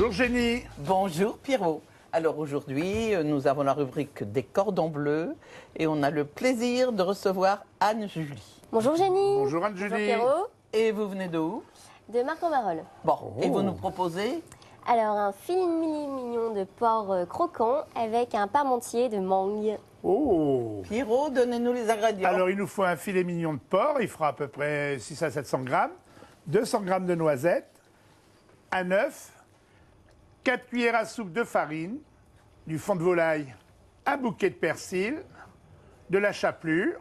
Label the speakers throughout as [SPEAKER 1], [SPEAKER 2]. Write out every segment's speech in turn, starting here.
[SPEAKER 1] Bonjour Génie.
[SPEAKER 2] Bonjour Pierrot. Alors aujourd'hui, nous avons la rubrique des cordons bleus et on a le plaisir de recevoir Anne-Julie.
[SPEAKER 3] Bonjour Jenny.
[SPEAKER 1] Bonjour Anne-Julie.
[SPEAKER 3] Bonjour Pierrot.
[SPEAKER 2] Et vous venez de où?
[SPEAKER 3] De Marc-en-Barœul.
[SPEAKER 2] Bon, et vous nous proposez?
[SPEAKER 3] Alors un filet mignon de porc croquant avec un parmentier de mangue.
[SPEAKER 1] Oh.
[SPEAKER 2] Pierrot, donnez-nous les ingrédients.
[SPEAKER 1] Alors il nous faut un filet mignon de porc, il fera à peu près 600 à 700 grammes, 200 grammes de noisettes, un œuf, 4 cuillères à soupe de farine, du fond de volaille, un bouquet de persil, de la chapelure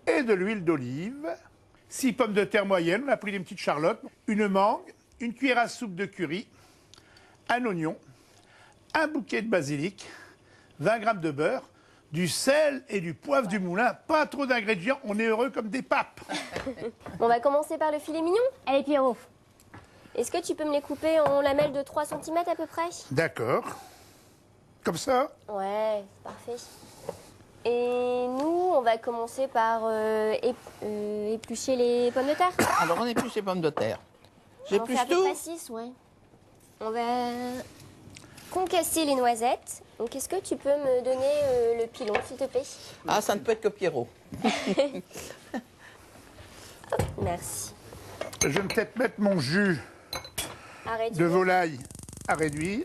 [SPEAKER 1] et de l'huile d'olive, 6 pommes de terre moyennes, on a pris des petites charlottes, une mangue, une cuillère à soupe de curry, un oignon, un bouquet de basilic, 20 grammes de beurre, du sel et du poivre du moulin. Pas trop d'ingrédients, on est heureux comme des papes.
[SPEAKER 3] On va commencer par le filet mignon. Allez Pierrot. Est-ce que tu peux me les couper en lamelles de 3 cm à peu près?
[SPEAKER 1] D'accord. Comme ça?
[SPEAKER 3] Ouais, c'est parfait. Et nous, on va commencer par éplucher les pommes de terre.
[SPEAKER 2] Alors on épluche les pommes de terre.
[SPEAKER 3] On fait
[SPEAKER 2] J'épluche
[SPEAKER 3] à peu
[SPEAKER 2] tout?
[SPEAKER 3] près 6, ouais. On va concasser les noisettes. Donc est-ce que tu peux me donner le pilon, s'il te plaît?
[SPEAKER 2] Ah, ça ne peut être que Pierrot.
[SPEAKER 3] Merci.
[SPEAKER 1] Je vais peut-être mettre mon jus
[SPEAKER 3] Arrête.
[SPEAKER 1] de volaille à réduire.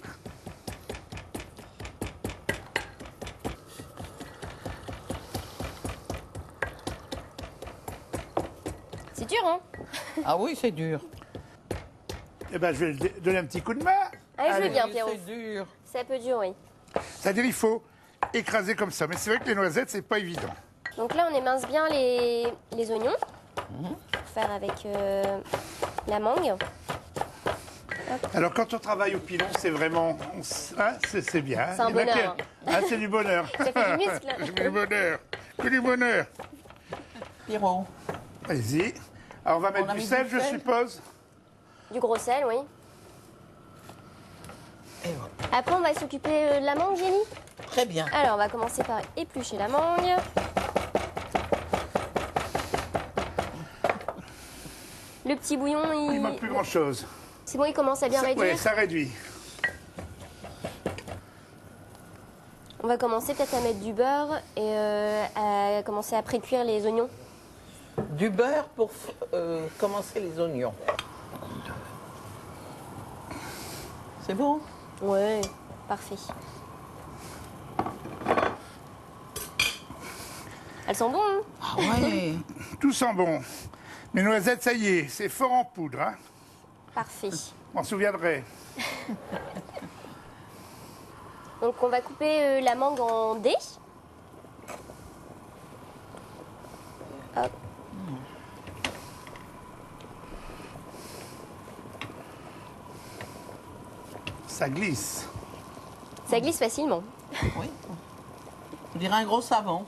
[SPEAKER 3] C'est dur, hein?
[SPEAKER 2] Ah oui, c'est dur.
[SPEAKER 1] Eh ben, je vais donner un petit coup de main.
[SPEAKER 3] Allez, je veux
[SPEAKER 1] Allez.
[SPEAKER 3] bien,
[SPEAKER 2] Oui,
[SPEAKER 3] Pierrot.
[SPEAKER 2] c'est dur.
[SPEAKER 3] C'est un peu dur, oui.
[SPEAKER 1] C'est-à-dire il faut écraser comme ça. Mais c'est vrai que les noisettes, c'est pas évident.
[SPEAKER 3] Donc là, on émince bien les oignons. Pour faire avec la mangue.
[SPEAKER 1] Alors quand on travaille au pilon, c'est vraiment... hein, c'est bien.
[SPEAKER 3] C'est un
[SPEAKER 1] Il y en a
[SPEAKER 3] bonheur,
[SPEAKER 1] qui-
[SPEAKER 3] hein.
[SPEAKER 1] Ah, c'est du bonheur.
[SPEAKER 3] Ça fait du muscle.
[SPEAKER 1] C'est du bonheur. Que du bonheur.
[SPEAKER 2] Pierrot.
[SPEAKER 1] Allez-y. Alors on va mettre
[SPEAKER 2] a
[SPEAKER 1] du
[SPEAKER 2] mis
[SPEAKER 1] sel,
[SPEAKER 2] du
[SPEAKER 1] je
[SPEAKER 2] sel
[SPEAKER 1] suppose.
[SPEAKER 3] Du gros sel, oui.
[SPEAKER 2] Et voilà.
[SPEAKER 3] Après, on va s'occuper de la mangue, Jenny.
[SPEAKER 2] Très bien.
[SPEAKER 3] Alors, on va commencer par éplucher la mangue. Le petit bouillon,
[SPEAKER 1] Il manque plus grand-chose.
[SPEAKER 3] c'est bon, il commence à bien réduire.
[SPEAKER 1] Oui, ça réduit.
[SPEAKER 3] On va commencer peut-être à mettre du beurre et à commencer à pré-cuire les oignons.
[SPEAKER 2] Du beurre pour commencer les oignons. C'est bon?
[SPEAKER 3] Ouais, parfait. Elles sont bonnes, hein?
[SPEAKER 2] Ah ouais.
[SPEAKER 1] Tout sent bon. Mes noisettes, ça y est, c'est fort en poudre. Hein.
[SPEAKER 3] Parfait.
[SPEAKER 1] Je m'en souviendrai.
[SPEAKER 3] Donc, on va couper la mangue en dés. Hop.
[SPEAKER 1] Ça glisse.
[SPEAKER 3] Ça glisse facilement.
[SPEAKER 2] Oui. On dirait un gros savon.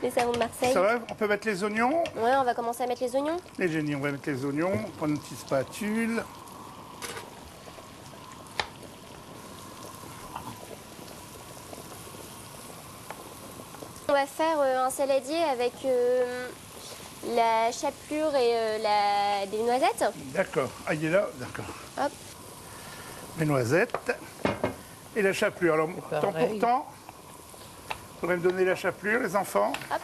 [SPEAKER 3] Les savons de Marseille.
[SPEAKER 1] Ça va? On peut mettre les oignons?
[SPEAKER 3] Ouais, on va commencer à mettre les oignons.
[SPEAKER 1] Les génies, on va mettre les oignons. Prendre une petite spatule.
[SPEAKER 3] On va faire un saladier avec la chapelure et des noisettes.
[SPEAKER 1] D'accord. Ah, il est là? D'accord.
[SPEAKER 3] Hop.
[SPEAKER 1] Les noisettes et la chapelure. Alors, temps
[SPEAKER 2] pareil.
[SPEAKER 1] pour temps, il faudrait me donner la chapelure, les enfants.
[SPEAKER 3] Hop.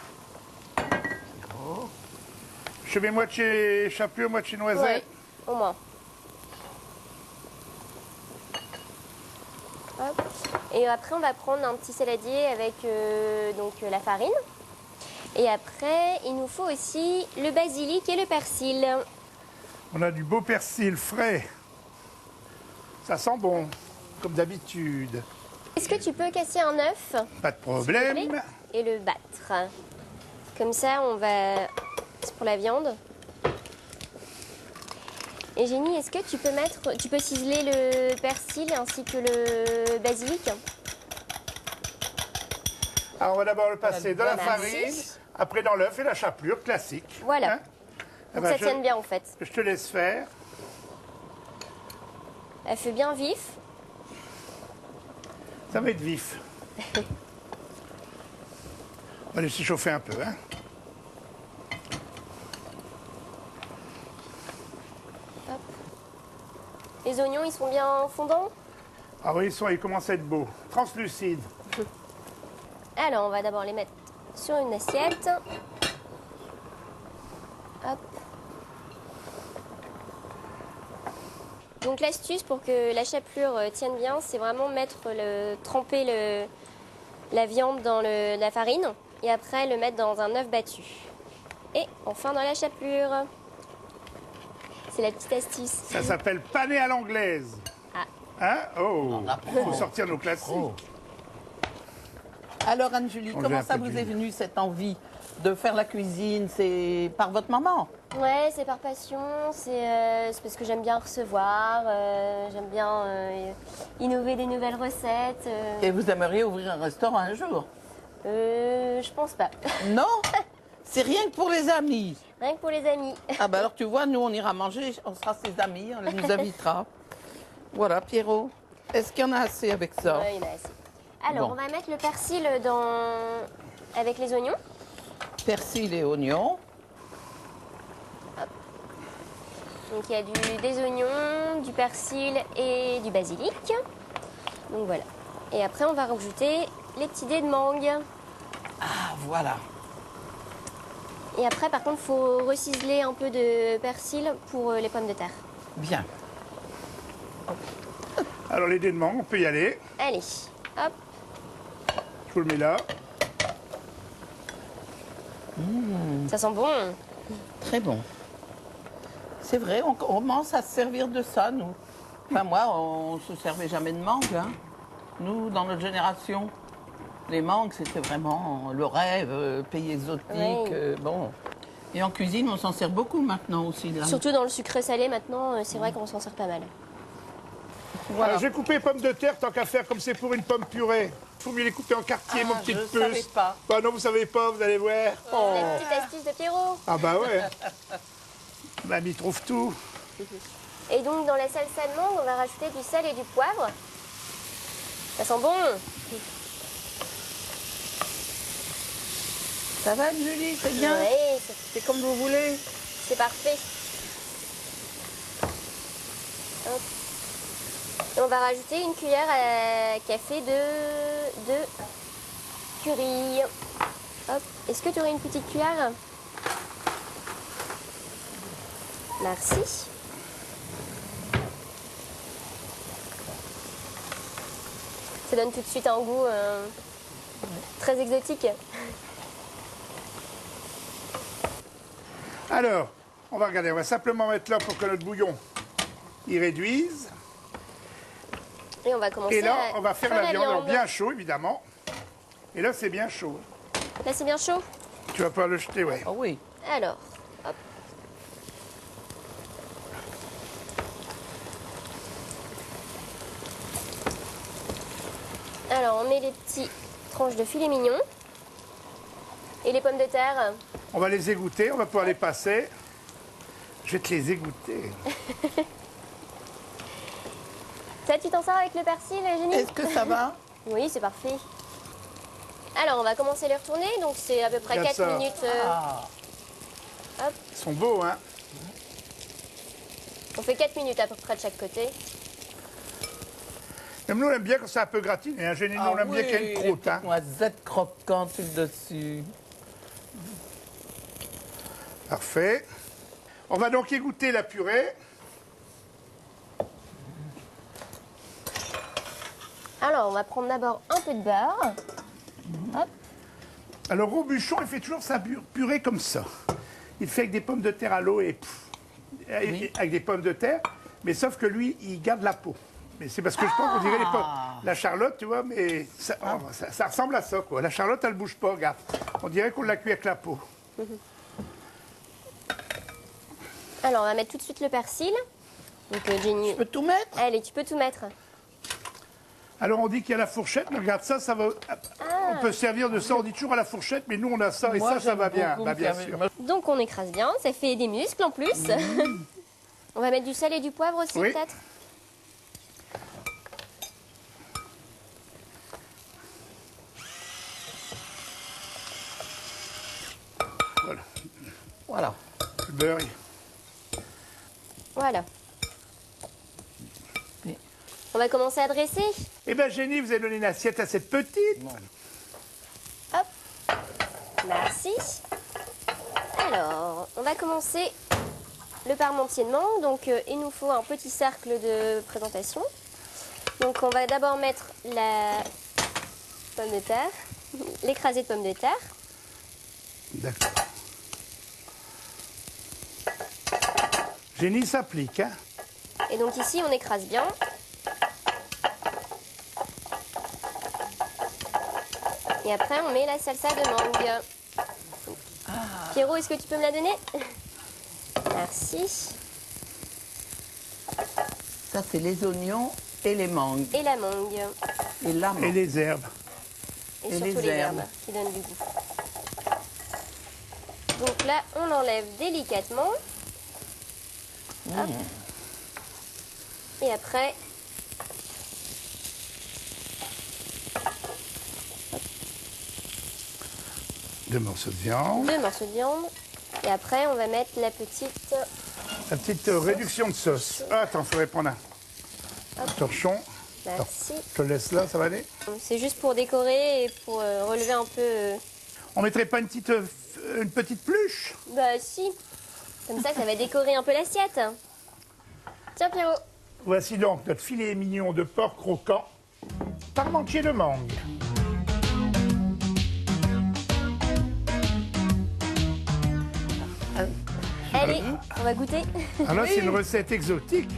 [SPEAKER 1] Je mets moitié chapelure, moitié noisette.
[SPEAKER 3] Ouais, au moins. Hop. Et après, on va prendre un petit saladier avec donc la farine. Et après, il nous faut aussi le basilic et le persil.
[SPEAKER 1] On a du beau persil frais. Ça sent bon, comme d'habitude.
[SPEAKER 3] Est-ce que tu peux casser un œuf
[SPEAKER 1] Pas de
[SPEAKER 3] s'il te
[SPEAKER 1] problème.
[SPEAKER 3] plaît, et le battre? Comme ça, on va... C'est pour la viande. Et Jenny, est-ce que tu peux tu peux ciseler le persil ainsi que le basilic?
[SPEAKER 1] Alors, on va d'abord le passer dans la
[SPEAKER 3] Merci.
[SPEAKER 1] farine, après dans l'œuf et la chapelure, classique.
[SPEAKER 3] Voilà.
[SPEAKER 1] Hein? Eh
[SPEAKER 3] Pour
[SPEAKER 1] ben,
[SPEAKER 3] que ça tienne bien en fait.
[SPEAKER 1] Je te laisse faire.
[SPEAKER 3] À feu bien vif.
[SPEAKER 1] Ça va être vif. On va laisser chauffer un peu. Hein.
[SPEAKER 3] Les oignons, ils sont bien fondants.
[SPEAKER 1] Ah oui, ils commencent à être beaux. Translucides.
[SPEAKER 3] Alors, on va d'abord les mettre sur une assiette. Hop. Donc l'astuce pour que la chapelure tienne bien, c'est vraiment tremper la viande dans la farine et après le mettre dans un œuf battu. Et enfin dans la chapelure. C'est la petite astuce.
[SPEAKER 1] Ça s'appelle pané à l'anglaise.
[SPEAKER 3] Ah.
[SPEAKER 1] Hein? Oh,
[SPEAKER 2] On
[SPEAKER 1] il
[SPEAKER 2] apprend.
[SPEAKER 1] faut sortir nos classiques.
[SPEAKER 2] Alors Anne-Julie,
[SPEAKER 1] On
[SPEAKER 2] comment
[SPEAKER 1] vient
[SPEAKER 2] ça
[SPEAKER 1] un peu
[SPEAKER 2] vous
[SPEAKER 1] du-
[SPEAKER 2] est venu cette envie de faire la cuisine? C'est par votre maman?
[SPEAKER 3] Ouais, c'est par passion, c'est parce que j'aime bien recevoir, j'aime bien innover des nouvelles recettes.
[SPEAKER 2] Et vous aimeriez ouvrir un restaurant un jour?
[SPEAKER 3] Je pense pas.
[SPEAKER 2] Non? C'est rien que pour les amis.
[SPEAKER 3] Rien que pour les amis.
[SPEAKER 2] Ah ben alors tu vois, nous on ira manger, on sera ses amis, on nous invitera. Voilà Pierrot, est-ce qu'il y en a assez avec ça?
[SPEAKER 3] Ouais, il y en a assez. Alors,
[SPEAKER 2] Bon.
[SPEAKER 3] on va mettre le persil avec les oignons.
[SPEAKER 2] Persil et oignons.
[SPEAKER 3] Donc, il y a des oignons, du persil et du basilic. Donc, voilà. Et après, on va rajouter les petits dés de mangue.
[SPEAKER 2] Ah voilà.
[SPEAKER 3] Et après, par contre, il faut reciseler un peu de persil pour les pommes de terre.
[SPEAKER 2] Bien.
[SPEAKER 1] Alors les dés de mangue, on peut y aller.
[SPEAKER 3] Allez, hop.
[SPEAKER 1] Je vous le mets là.
[SPEAKER 3] Ça sent bon.
[SPEAKER 2] Très bon. C'est vrai, on commence à se servir de ça, nous. Enfin, moi, on ne se servait jamais de mangue. Hein. Nous, dans notre génération, les mangues, c'était vraiment le rêve, pays exotique.
[SPEAKER 3] Oui.
[SPEAKER 2] Bon. Et en cuisine, on s'en sert beaucoup maintenant aussi. Là.
[SPEAKER 3] Surtout dans le sucré salé, maintenant, c'est vrai qu'on s'en sert pas mal.
[SPEAKER 2] Voilà.
[SPEAKER 1] Alors, j'ai coupé les pommes de terre tant qu'à faire comme c'est pour une pomme purée. Il faut mieux les couper en quartier,
[SPEAKER 2] Ah,
[SPEAKER 1] mon petit
[SPEAKER 2] je
[SPEAKER 1] puce.
[SPEAKER 2] savais pas.
[SPEAKER 1] Bah non, vous savez pas, vous allez voir. Oh.
[SPEAKER 3] La petite astuce de Pierrot.
[SPEAKER 1] Ah bah ouais. Mamie trouve tout.
[SPEAKER 3] Et donc, dans la salsa de mangue, on va rajouter du sel et du poivre. Ça sent bon.
[SPEAKER 2] Ça va, Julie, c'est bien?
[SPEAKER 3] Oui,
[SPEAKER 2] C'est comme vous voulez.
[SPEAKER 3] c'est parfait. Hop. Et on va rajouter une cuillère à café de curry. Hop. Est-ce que tu aurais une petite cuillère? Merci. Ça donne tout de suite un goût très exotique.
[SPEAKER 1] Alors, on va regarder, on va simplement mettre là pour que notre bouillon y réduise.
[SPEAKER 3] Et on va commencer
[SPEAKER 1] Et là,
[SPEAKER 3] à
[SPEAKER 1] on va faire
[SPEAKER 3] faire
[SPEAKER 1] la viande. Alors, bien chaud, évidemment. Et là, c'est bien chaud.
[SPEAKER 3] Là, c'est bien chaud.
[SPEAKER 1] Tu vas pas le jeter, ouais.
[SPEAKER 2] Ah oui.
[SPEAKER 3] Alors, hop. Alors, on met les petites tranches de filet mignon. Et les pommes de terre.
[SPEAKER 1] On va les égoutter, on va pouvoir les passer. Je vais te les égoutter.
[SPEAKER 3] Ça, tu t'en sors avec le persil, Jenny?
[SPEAKER 2] Est-ce que ça va?
[SPEAKER 3] Oui, c'est parfait. Alors, on va commencer à les retourner. Donc, c'est à peu près
[SPEAKER 1] Regarde
[SPEAKER 3] 4
[SPEAKER 1] ça.
[SPEAKER 3] minutes.
[SPEAKER 2] Ah,
[SPEAKER 3] Hop.
[SPEAKER 1] Ils sont beaux, hein.
[SPEAKER 3] On fait 4 minutes à peu près de chaque côté.
[SPEAKER 1] Même nous, on aime bien quand c'est un peu gratiné. Hein. Généralement,
[SPEAKER 2] ah
[SPEAKER 1] on aime bien qu'il y ait une
[SPEAKER 2] oui,
[SPEAKER 1] croûte.
[SPEAKER 2] les
[SPEAKER 1] Hein.
[SPEAKER 2] petites noisettes croquantes sur le dessus.
[SPEAKER 1] Parfait. On va donc égoutter la purée.
[SPEAKER 3] Alors, on va prendre d'abord un peu de beurre. Hop.
[SPEAKER 1] Alors, Robuchon, il fait toujours sa purée comme ça. Il fait avec des pommes de terre à l'eau et avec des pommes de terre. Mais sauf que lui, il garde la peau. Mais c'est parce que je pense qu'on dirait les pommes. La Charlotte, tu vois, mais ça, ça ressemble à ça, quoi. La Charlotte, elle bouge pas, regarde. On dirait qu'on l'a cuit avec la peau.
[SPEAKER 3] Alors, on va mettre tout de suite le persil. Donc, Jenny.
[SPEAKER 2] Je peux tout mettre?
[SPEAKER 3] Allez, tu peux tout mettre.
[SPEAKER 1] Alors, on dit qu'il y a la fourchette, mais regarde ça, ça va. On peut se servir de ça, on dit toujours à la fourchette, mais nous, on a ça, et
[SPEAKER 2] Moi,
[SPEAKER 1] ça
[SPEAKER 2] j'aime
[SPEAKER 1] va bien.
[SPEAKER 2] beaucoup
[SPEAKER 1] Bah,
[SPEAKER 2] me
[SPEAKER 1] bien
[SPEAKER 2] servir.
[SPEAKER 1] sûr.
[SPEAKER 3] Donc, on écrase bien. Ça fait des muscles en plus. On va mettre du sel et du poivre aussi,
[SPEAKER 1] Oui.
[SPEAKER 3] peut-être.
[SPEAKER 1] Voilà.
[SPEAKER 2] Voilà.
[SPEAKER 1] Le beurre,
[SPEAKER 3] Voilà. va commencer à dresser.
[SPEAKER 1] Eh bien, Jenny, vous avez donné une assiette à cette petite.
[SPEAKER 3] Hop. Merci. Alors, on va commencer le parmentier de mangue. Donc, il nous faut un petit cercle de présentation. Donc, on va d'abord mettre la pomme de terre, l'écrasé de pommes de terre.
[SPEAKER 1] D'accord. Jenny s'applique, hein.
[SPEAKER 3] Et donc ici, on écrase bien. Et après, on met la salsa de mangue. Pierrot, est-ce que tu peux me la donner? Merci.
[SPEAKER 2] Ça, c'est les oignons et les mangues.
[SPEAKER 3] Et la mangue.
[SPEAKER 2] Et la
[SPEAKER 1] Et
[SPEAKER 2] mangue.
[SPEAKER 1] les herbes.
[SPEAKER 3] Et
[SPEAKER 2] Et
[SPEAKER 3] surtout
[SPEAKER 2] les
[SPEAKER 3] les
[SPEAKER 2] herbes.
[SPEAKER 3] herbes qui donnent du goût. Donc là, on l'enlève délicatement. Hop. Et après,
[SPEAKER 1] Deux morceaux de viande.
[SPEAKER 3] 2 morceaux de viande. Et après, on va mettre la petite
[SPEAKER 1] La petite réduction de sauce. Ah, attends, il faudrait prendre un torchon.
[SPEAKER 3] Merci.
[SPEAKER 1] Je te laisse là, ça va aller?
[SPEAKER 3] C'est juste pour décorer et pour relever un peu.
[SPEAKER 1] On mettrait pas une petite pluche?
[SPEAKER 3] Bah si. Comme ça va décorer un peu l'assiette. Tiens Pierrot.
[SPEAKER 1] Voici donc notre filet mignon de porc croquant, parmentier de mangue.
[SPEAKER 3] Allez, on va goûter.
[SPEAKER 1] Alors là, c'est une recette exotique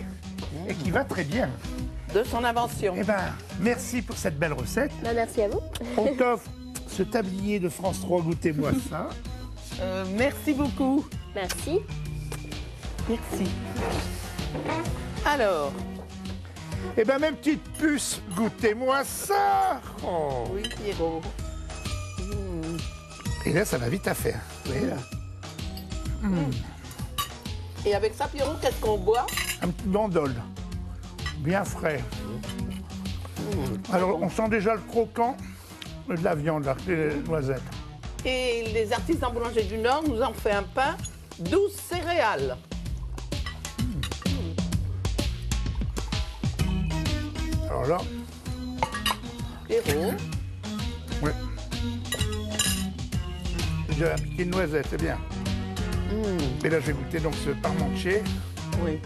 [SPEAKER 1] et qui va très bien.
[SPEAKER 2] De son invention.
[SPEAKER 1] Eh ben, merci pour cette belle recette.
[SPEAKER 3] Bah, merci à vous.
[SPEAKER 1] On t'offre ce tablier de France 3, goûtez-moi ça.
[SPEAKER 2] Merci beaucoup.
[SPEAKER 3] Merci.
[SPEAKER 2] Merci. Alors,
[SPEAKER 1] Eh ben, même petite puce, goûtez-moi ça. Oh.
[SPEAKER 2] oui, Pierrot.
[SPEAKER 1] Et là, ça va vite à faire. Vous voyez là?
[SPEAKER 2] Et avec ça, Pierrot, qu'est-ce qu'on boit?
[SPEAKER 1] Un petit bandol, bien frais. Alors, on sent déjà le croquant de la viande, là, les noisettes.
[SPEAKER 2] Et les artisans boulangers du Nord nous ont fait un pain 12 céréales.
[SPEAKER 1] Alors là,
[SPEAKER 2] Pierrot.
[SPEAKER 1] ouais. J'ai un piqué de noisette, c'est bien. Et là, je vais goûter donc ce parmentier.
[SPEAKER 2] Oui.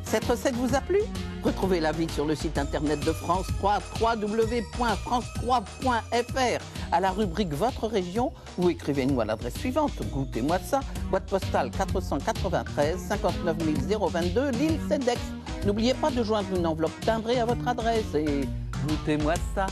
[SPEAKER 2] Cette recette vous a plu? Retrouvez la vie sur le site internet de France 3, www.france3.fr, à la rubrique Votre région, ou écrivez-nous à l'adresse suivante. Goûtez-moi ça, boîte postale 493 59 022, l'île Cedex. N'oubliez pas de joindre une enveloppe timbrée à votre adresse et goûtez-moi ça.